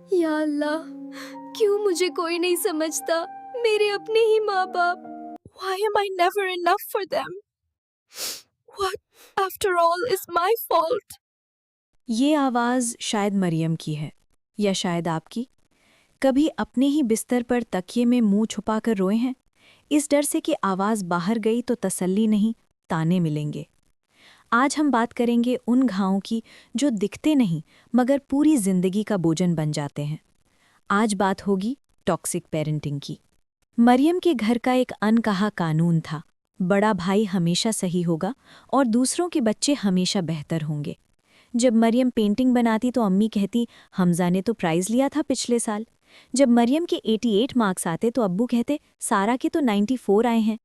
या अल्लाह, क्यों मुझे कोई नहीं समझता, मेरे अपने ही माँ बाप। Why am I never enough for them? What, after all, is my fault? ये आवाज़ शायद मरियम की है, या शायद आपकी। कभी अपने ही बिस्तर पर तकिए में मुंह छुपाकर रोए हैं, इस डर से कि आवाज़ बाहर गई तो तसल्ली नहीं, ताने मिलेंगे। आज हम बात करेंगे उन घावों की जो दिखते नहीं मगर पूरी जिंदगी का बोझन बन जाते हैं। आज बात होगी टॉक्सिक पेरेंटिंग की। मरियम के घर का एक अनकहा कानून था, बड़ा भाई हमेशा सही होगा और दूसरों के बच्चे हमेशा बेहतर होंगे। जब मरियम पेंटिंग बनाती तो अम्मी कहती, हमजा ने तो प्राइज़ लिया था पिछले साल। जब मरियम के 88 मार्क्स आते तो अब्बू कहते, सारा के तो 94 आए हैं।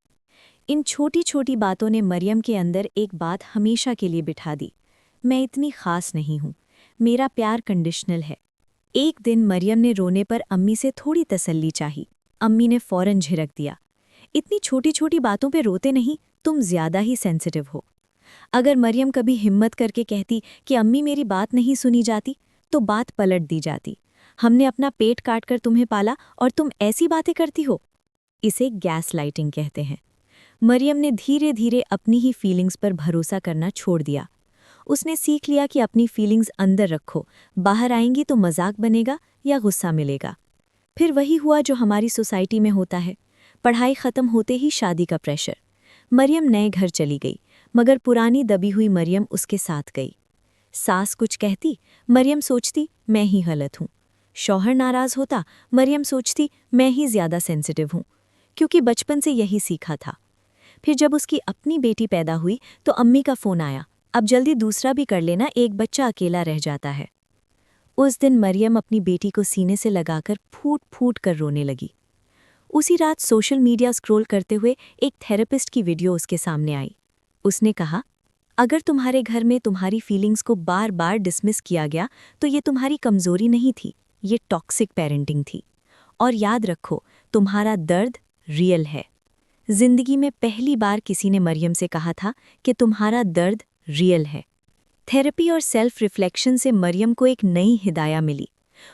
इन छोटी छोटी बातों ने मरियम के अंदर एक बात हमेशा के लिए बिठा दी, मैं इतनी खास नहीं हूँ, मेरा प्यार कंडीशनल है। एक दिन मरियम ने रोने पर अम्मी से थोड़ी तसल्ली चाही। अम्मी ने फौरन झिड़क दिया, इतनी छोटी छोटी बातों पे रोते नहीं, तुम ज्यादा ही सेंसिटिव हो। अगर मरियम कभी हिम्मत करके कहती कि अम्मी मेरी बात नहीं सुनी जाती, तो बात पलट दी जाती, हमने अपना पेट काट कर तुम्हें पाला और तुम ऐसी बातें करती हो। इसे गैस लाइटिंग कहते हैं। मरियम ने धीरे धीरे अपनी ही फीलिंग्स पर भरोसा करना छोड़ दिया। उसने सीख लिया कि अपनी फीलिंग्स अंदर रखो, बाहर आएंगी तो मजाक बनेगा या गुस्सा मिलेगा। फिर वही हुआ जो हमारी सोसाइटी में होता है, पढ़ाई ख़त्म होते ही शादी का प्रेशर। मरियम नए घर चली गई, मगर पुरानी दबी हुई मरियम उसके साथ गई। सास कुछ कहती, मरियम सोचती मैं ही गलत हूँ। शौहर नाराज़ होता, मरियम सोचती मैं ही ज़्यादा सेंसिटिव हूँ, क्योंकि बचपन से यही सीखा था। फिर जब उसकी अपनी बेटी पैदा हुई तो अम्मी का फ़ोन आया, अब जल्दी दूसरा भी कर लेना, एक बच्चा अकेला रह जाता है। उस दिन मरियम अपनी बेटी को सीने से लगाकर फूट फूट कर रोने लगी। उसी रात सोशल मीडिया स्क्रॉल करते हुए एक थेरेपिस्ट की वीडियो उसके सामने आई। उसने कहा, अगर तुम्हारे घर में तुम्हारी फीलिंग्स को बार बार डिसमिस किया गया तो ये तुम्हारी कमज़ोरी नहीं थी, ये टॉक्सिक पेरेंटिंग थी। और याद रखो, तुम्हारा दर्द रियल है। जिंदगी में पहली बार किसी ने मरियम से कहा था कि तुम्हारा दर्द रियल है। थेरेपी और सेल्फ रिफ्लेक्शन से मरियम को एक नई हिदायत मिली।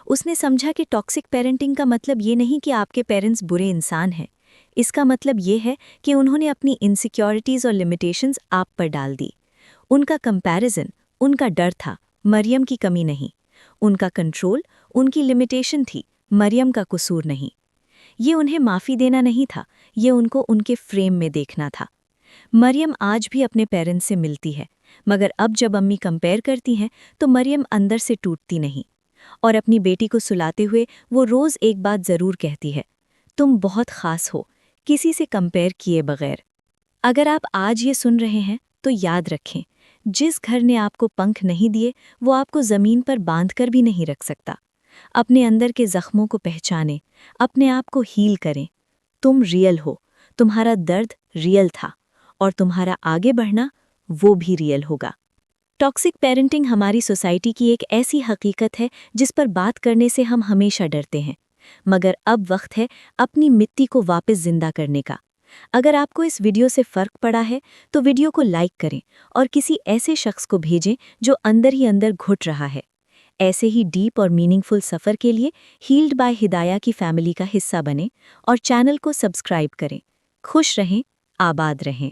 उसने समझा कि टॉक्सिक पेरेंटिंग का मतलब ये नहीं कि आपके पेरेंट्स बुरे इंसान हैं। इसका मतलब ये है कि उन्होंने अपनी इनसिक्योरिटीज़ और लिमिटेशंस आप पर डाल दी। उनका कंपैरिजन उनका डर था, मरियम की कमी नहीं। उनका कंट्रोल उनकी लिमिटेशन थी, मरियम का कसूर नहीं। ये उन्हें माफ़ी देना नहीं था, ये उनको उनके फ्रेम में देखना था। मरियम आज भी अपने पेरेंट्स से मिलती है, मगर अब जब अम्मी कंपेयर करती हैं तो मरियम अंदर से टूटती नहीं। और अपनी बेटी को सुलाते हुए वो रोज़ एक बात ज़रूर कहती है, तुम बहुत ख़ास हो, किसी से कंपेयर किए बगैर। अगर आप आज ये सुन रहे हैं तो याद रखें, जिस घर ने आपको पंख नहीं दिए वो आपको ज़मीन पर बांध कर भी नहीं रख सकता। अपने अंदर के ज़ख्मों को पहचानें, अपने आप को हील करें। तुम रियल हो, तुम्हारा दर्द रियल था, और तुम्हारा आगे बढ़ना वो भी रियल होगा। टॉक्सिक पेरेंटिंग हमारी सोसाइटी की एक ऐसी हकीकत है जिस पर बात करने से हम हमेशा डरते हैं, मगर अब वक्त है अपनी मिट्टी को वापस जिंदा करने का। अगर आपको इस वीडियो से फ़र्क पड़ा है तो वीडियो को लाइक करें और किसी ऐसे शख्स को भेजें जो अंदर ही अंदर घुट रहा है। ऐसे ही डीप और मीनिंगफुल सफ़र के लिए हील्ड बाय हिदाया की फैमिली का हिस्सा बनें और चैनल को सब्सक्राइब करें। खुश रहें, आबाद रहें।